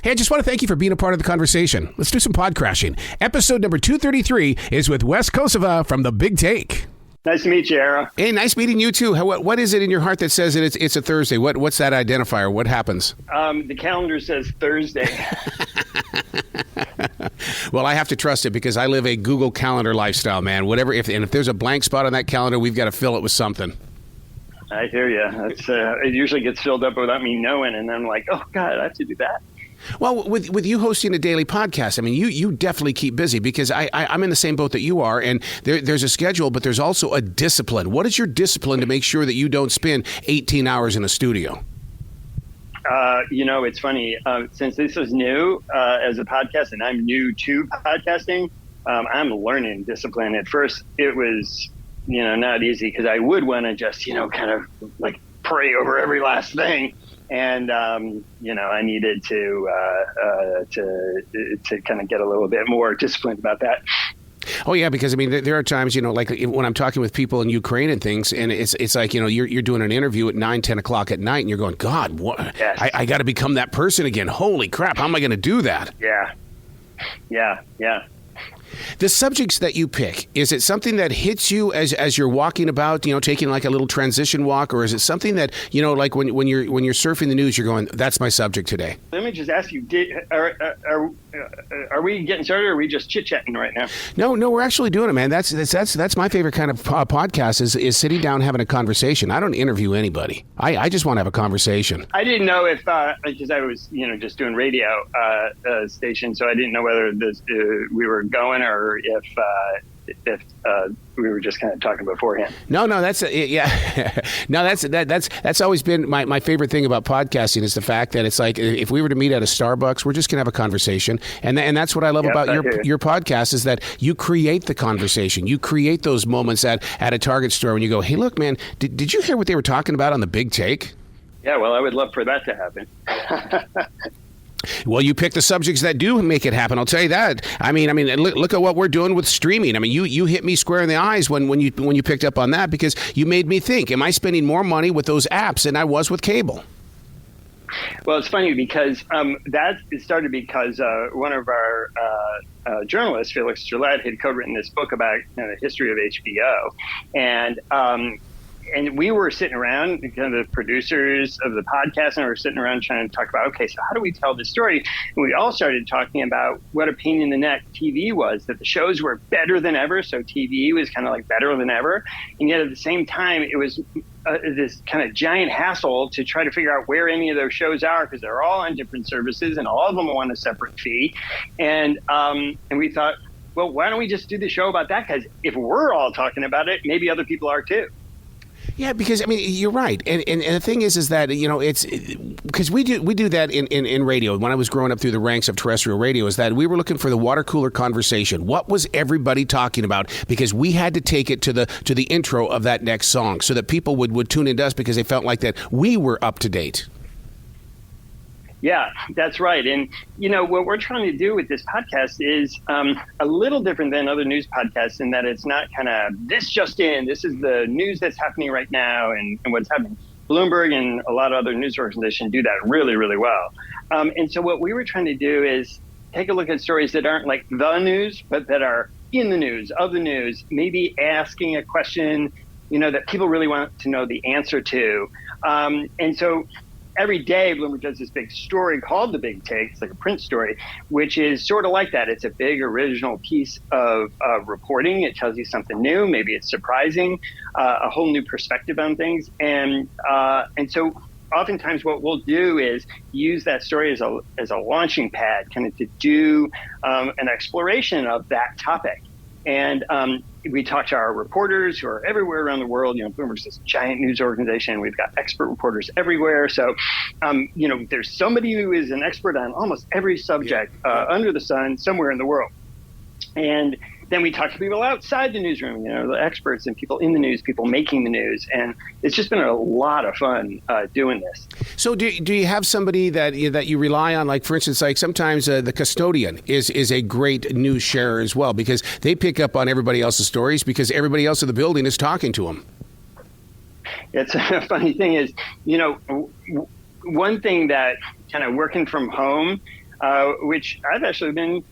Hey, I just want to thank you for being a part of the conversation. Let's do some pod crashing. Episode number 233 is with Wes Kosova from The Big Take. Nice to meet you, Ara. Hey, nice meeting you too. What is it in your heart that says it's a Thursday? What's that identifier? What happens? The calendar says Thursday. Well, I have to trust it because I live a Google Calendar lifestyle, man. If there's a blank spot on that calendar, we've got to fill it with something. I hear you. It usually gets filled up without me knowing, and I'm like, oh God, I have to do that. Well, with you hosting a daily podcast, I mean, you definitely keep busy because I'm in the same boat that you are, and there's a schedule, but there's also a discipline. What is your discipline to make sure that you don't spend 18 hours in a studio? It's funny. Since this is new as a podcast, and I'm new to podcasting, I'm learning discipline. At first, it was, not easy because I would want to just, kind of like pray over every last thing. And, I needed to kind of get a little bit more disciplined about that. Oh, yeah, because, I mean, there are times, like when I'm talking with people in Ukraine and things, and it's like, you're doing an interview at 9, 10 o'clock at night, and you're going, God, what? Yes. I got to become that person again. Holy crap, how am I going to do that? Yeah. The subjects that you pick, is it something that hits you as you're walking about, taking like a little transition walk, or is it something that, like when you're surfing the news, you're going, that's my subject today? Let me just ask you, are we getting started, or are we just chit-chatting right now? No, we're actually doing it, man. That's my favorite kind of podcast is sitting down having a conversation. I don't interview anybody. I just want to have a conversation. I didn't know if, because I was, just doing radio station, so I didn't know whether we were going or if we were just kind of talking beforehand. No, that's yeah. No, that's always been my favorite thing about podcasting is the fact that it's like if we were to meet at a Starbucks, we're just gonna have a conversation, and that's what I love about your podcast is that you create the conversation, you create those moments at a Target store when you go, hey, look, man, did you hear what they were talking about on The Big Take? Yeah, well, I would love for that to happen. Well, you pick the subjects that do make it happen. I'll tell you that. I mean, look at what we're doing with streaming. I mean, you hit me square in the eyes when you picked up on that because you made me think, am I spending more money with those apps than I was with cable? Well, it's funny because it started because one of our journalists, Felix Gillette, had co-written this book about the history of HBO, and we were sitting around, kind of the producers of the podcast, and we were sitting around trying to talk about, okay, so how do we tell this story? And we all started talking about what a pain in the neck TV was, that the shows were better than ever, so TV was kind of like better than ever. And yet at the same time, it was this kind of giant hassle to try to figure out where any of those shows are because they're all on different services and all of them want a separate fee. And we thought, well, why don't we just do the show about that? Because if we're all talking about it, maybe other people are too. Yeah, because I mean you're right, and the thing is that it's because we do that in radio. When I was growing up through the ranks of terrestrial radio, is that we were looking for the water cooler conversation. What was everybody talking about? Because we had to take it to the intro of that next song, so that people would tune into us because they felt like that we were up to date. Yeah, that's right. And, what we're trying to do with this podcast is a little different than other news podcasts in that it's not kind of this just in, this is the news that's happening right now and what's happening. Bloomberg and a lot of other news organizations do that really, really well. And so what we were trying to do is take a look at stories that aren't like the news, but that are in the news, of the news, maybe asking a question, that people really want to know the answer to. And so every day, Bloomberg does this big story called The Big Take. It's like a print story, which is sort of like that. It's a big original piece of reporting. It tells you something new. Maybe it's surprising, a whole new perspective on things. And so oftentimes what we'll do is use that story as a launching pad, kind of to do an exploration of that topic. And we talk to our reporters who are everywhere around the world. Bloomberg's this giant news organization. We've got expert reporters everywhere. So, there's somebody who is an expert on almost every subject under the sun somewhere in the world. And then we talk to people outside the newsroom, the experts and people in the news, people making the news. And it's just been a lot of fun doing this. So do you have somebody that you rely on? Like, for instance, like sometimes the custodian is a great news sharer as well, because they pick up on everybody else's stories because everybody else in the building is talking to them. It's a funny thing is, one thing that kind of working from home which I've actually been,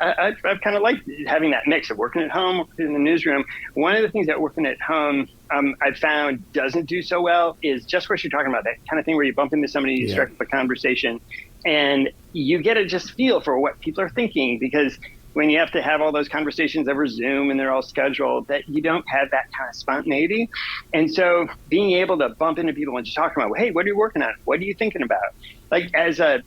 I've kind of liked having that mix of working at home, working in the newsroom. One of the things that working at home I've found doesn't do so well is just what you're talking about, that kind of thing where you bump into somebody, you strike up a conversation, and you get to just feel for what people are thinking, because when you have to have all those conversations over Zoom and they're all scheduled, that you don't have that kind of spontaneity. And so being able to bump into people and just talk about, hey, what are you working on? What are you thinking about? Like as a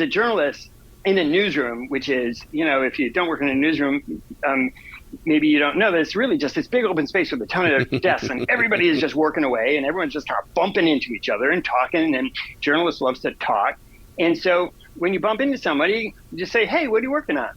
journalist in a newsroom, which is, if you don't work in a newsroom, maybe you don't know that it's really just this big open space with a ton of desks, and everybody is just working away, and everyone's just kind of bumping into each other and talking, and journalists love to talk. And so when you bump into somebody, you just say, hey, what are you working on?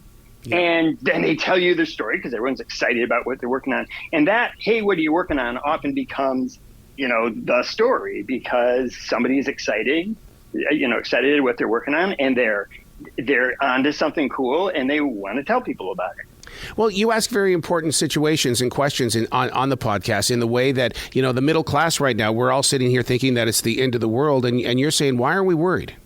Yeah. And then they tell you their story because everyone's excited about what they're working on. And that, hey, what are you working on, often becomes, the story, because somebody is excited what they're working on, and they're onto something cool, and they want to tell people about it. Well, you ask very important situations and questions on the podcast in the way that, the middle class right now, we're all sitting here thinking that it's the end of the world. And you're saying, why are we worried?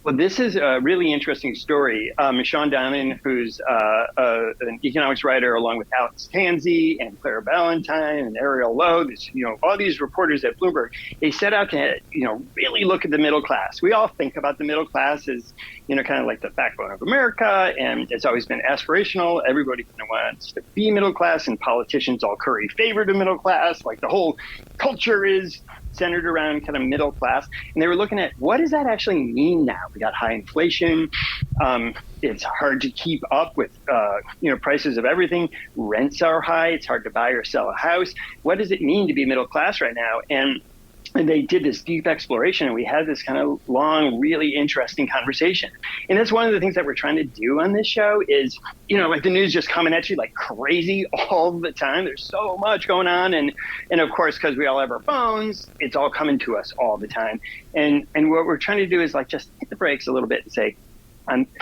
Well, this is a really interesting story. Sean Donnan, who's an economics writer, along with Alex Tansey and Clara Ballantyne and Ariel Lowe, all these reporters at Bloomberg, they set out to, really look at the middle class. We all think about the middle class as, kind of like the backbone of America, and it's always been aspirational. Everybody kind of wants to be middle class, and politicians all curry favor to middle class. Like the whole culture is centered around kind of middle class. And they were looking at, what does that actually mean now? We got high inflation. It's hard to keep up with, prices of everything. Rents are high. It's hard to buy or sell a house. What does it mean to be middle class right now? And they did this deep exploration, and we had this kind of long, really interesting conversation. And that's one of the things that we're trying to do on this show is, like the news just coming at you like crazy all the time. There's so much going on. And of course, because we all have our phones, it's all coming to us all the time. And what we're trying to do is like just hit the brakes a little bit and say,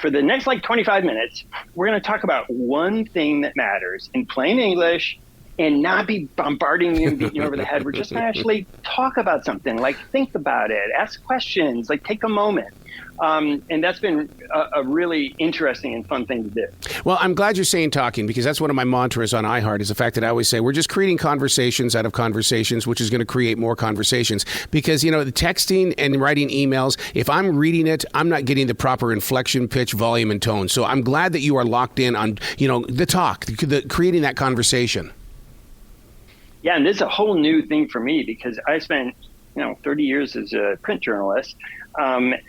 for the next 25 minutes, we're going to talk about one thing that matters in plain English, and not be bombarding you and beating you over the head. We're just going to actually talk about something, like think about it, ask questions, like take a moment. And that's been a really interesting and fun thing to do. Well, I'm glad you're saying talking, because that's one of my mantras on iHeart, is the fact that I always say we're just creating conversations out of conversations, which is going to create more conversations. Because, the texting and writing emails, if I'm reading it, I'm not getting the proper inflection, pitch, volume, and tone. So I'm glad that you are locked in on, the talk, creating that conversation. Yeah, and this is a whole new thing for me, because I spent, 30 years as a print journalist. And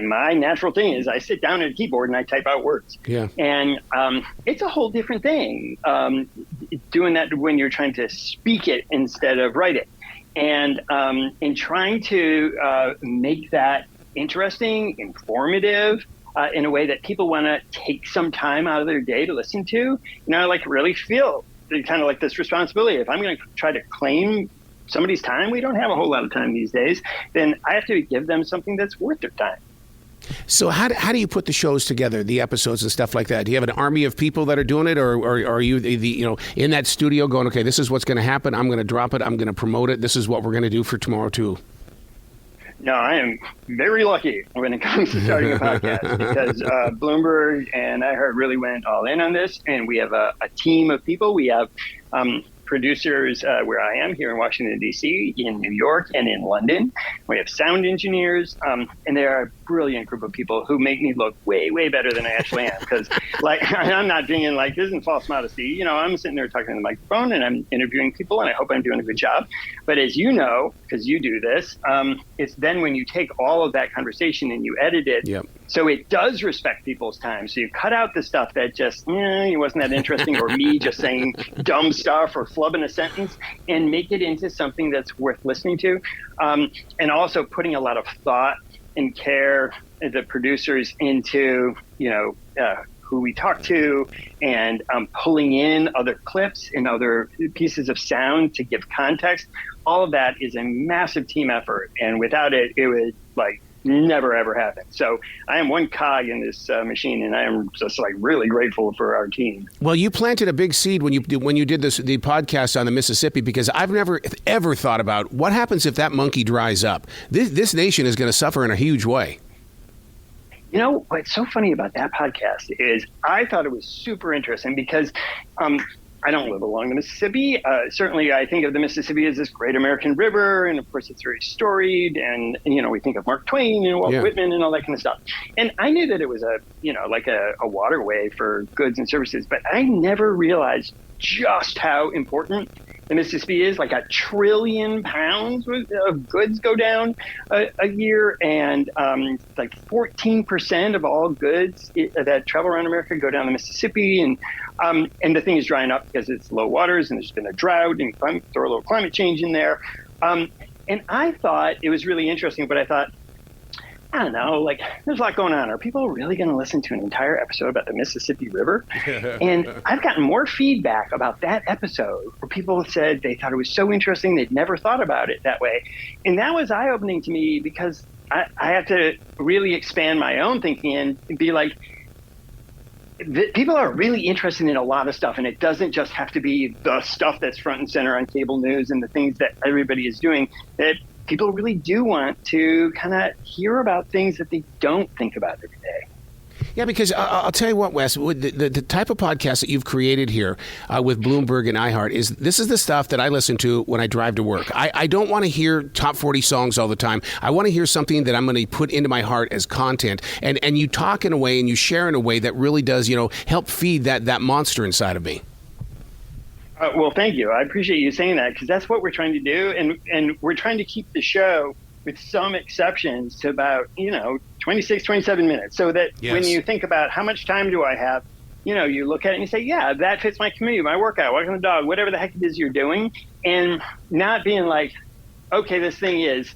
my natural thing is I sit down at a keyboard and I type out words. Yeah. And it's a whole different thing doing that when you're trying to speak it instead of write it. And in trying to make that interesting, informative, in a way that people want to take some time out of their day to listen to, like really feel kind of like this responsibility. If I'm going to try to claim somebody's time, we don't have a whole lot of time these days, then I have to give them something that's worth their time. So how do you put the shows together, the episodes and stuff like that? Do you have an army of people that are doing it, or are you in that studio going, okay, this is what's going to happen, I'm going to drop it, I'm going to promote it, this is what we're going to do for tomorrow too? No, I am very lucky when it comes to starting a podcast, because Bloomberg and iHeart really went all in on this, and we have a team of people. We have producers where I am here in Washington, D.C., in New York, and in London. We have sound engineers, and they are a brilliant group of people who make me look way, way better than I actually am. Because, I'm not being this isn't false modesty. I'm sitting there talking to the microphone, and I'm interviewing people, and I hope I'm doing a good job. But as you know, because you do this, it's then when you take all of that conversation and you edit it, yep, so it does respect people's time. So you cut out the stuff that just, it wasn't that interesting, or me just saying dumb stuff or flubbing a sentence, and make it into something that's worth listening to. And also putting a lot of thought and care, the producers, into, who we talk to, and pulling in other clips and other pieces of sound to give context. All of that is a massive team effort. And without it, it would never, ever happen. So I am one cog in this machine, and I am just really grateful for our team. Well, you planted a big seed when you did the podcast on the Mississippi, because I've never, ever thought about what happens if that monkey dries up. This nation is going to suffer in a huge way. You know, what's so funny about that podcast is I thought it was super interesting because I don't live along the Mississippi. Certainly, I think of the Mississippi as this great American river, and of course, it's very storied. And you know, we think of Mark Twain and Walt Whitman and all that kind of stuff. And I knew that it was a waterway for goods and services, but I never realized just how important the Mississippi is. Like 1 trillion pounds of goods go down a year, and like 14% of all goods that travel around America go down the Mississippi. And the thing is drying up because it's low waters, and there's been a drought, and throw a little climate change in there. And I thought it was really interesting, but I thought, I don't know, like, there's a lot going on. Are people really going to listen to an entire episode about the Mississippi River? And I've gotten more feedback about that episode where people said they thought it was so interesting, they'd never thought about it that way. And that was eye-opening to me because I have to really expand my own thinking and be like, people are really interested in a lot of stuff, and it doesn't just have to be the stuff that's front and center on cable news and the things that everybody is doing. That people really do want to kind of hear about things that they don't think about every day. Yeah, because I'll tell you what, Wes, the type of podcast that you've created here with Bloomberg and iHeart this is the stuff that I listen to when I drive to work. I don't want to hear top 40 songs all the time. I want to hear something that I'm going to put into my heart as content. And you talk in a way and you share in a way that really does, help feed that monster inside of me. Well, thank you. I appreciate you saying that, because that's what we're trying to do. And we're trying to keep the show, with some exceptions, to about, 26, 27 minutes. So that when you think about how much time do I have, you look at it and you say, yeah, that fits my commute, my workout, walking the dog, whatever the heck it is you're doing. And not being like, okay, this thing is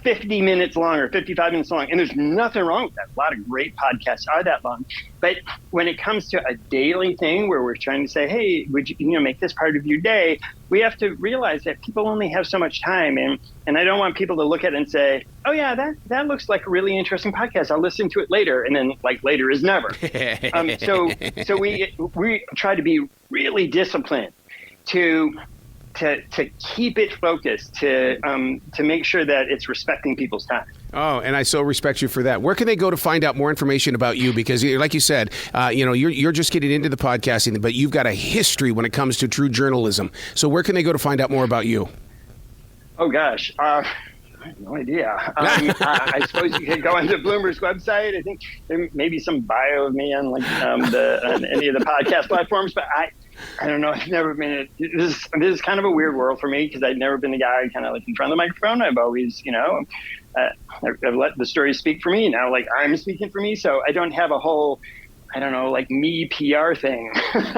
50 minutes long or 55 minutes long. And there's nothing wrong with that. A lot of great podcasts are that long. But when it comes to a daily thing where we're trying to say, hey, would you make this part of your day? We have to realize that people only have so much time. And I don't want people to look at it and say, oh, yeah, that looks like a really interesting podcast. I'll listen to it later. And then later is never. So we try to be really disciplined to keep it focused, to make sure that it's respecting people's time. Oh, and I so respect you for that. Where can they go to find out more information about you? Because, like you said, you're just getting into the podcasting, but you've got a history when it comes to true journalism. So where can they go to find out more about you? Oh, gosh. I have no idea. I suppose you could go onto Bloomberg's website. I think there may be some bio of me on on any of the podcast platforms, but I don't know. I've never been. This is kind of a weird world for me, because I've never been the guy kind of in front of the microphone. I've always, I've let the story speak for me. Now, I'm speaking for me, so I don't have a whole, me PR thing.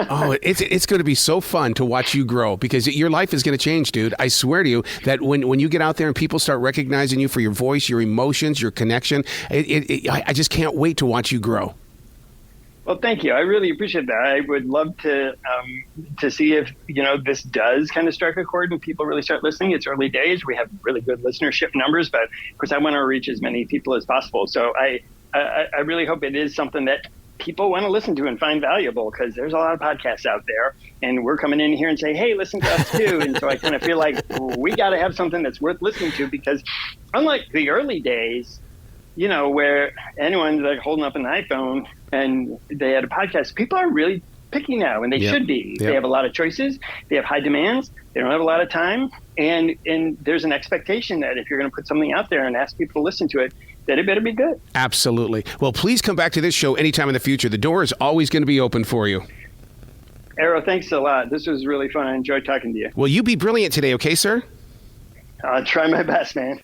Oh, it's going to be so fun to watch you grow, because your life is going to change, dude. I swear to you that when you get out there and people start recognizing you for your voice, your emotions, your connection, I just can't wait to watch you grow. Well, thank you. I really appreciate that. I would love to see if, this does kind of strike a chord and people really start listening. It's early days. We have really good listenership numbers, but of course I want to reach as many people as possible. So I really hope it is something that people want to listen to and find valuable, because there's a lot of podcasts out there, and we're coming in here and say, hey, listen to us too. And so I kind of feel like we got to have something that's worth listening to, because unlike the early days, where anyone's holding up an iPhone and they had a podcast, people are really picky now, and they should be. They have a lot of choices. They have high demands. They don't have a lot of time. And there's an expectation that if you're going to put something out there and ask people to listen to it, that it better be good. Absolutely. Well, please come back to this show anytime in the future. The door is always going to be open for you. Arrow, thanks a lot. This was really fun. I enjoyed talking to you. Well, you be brilliant today, okay, sir? I'll try my best, man.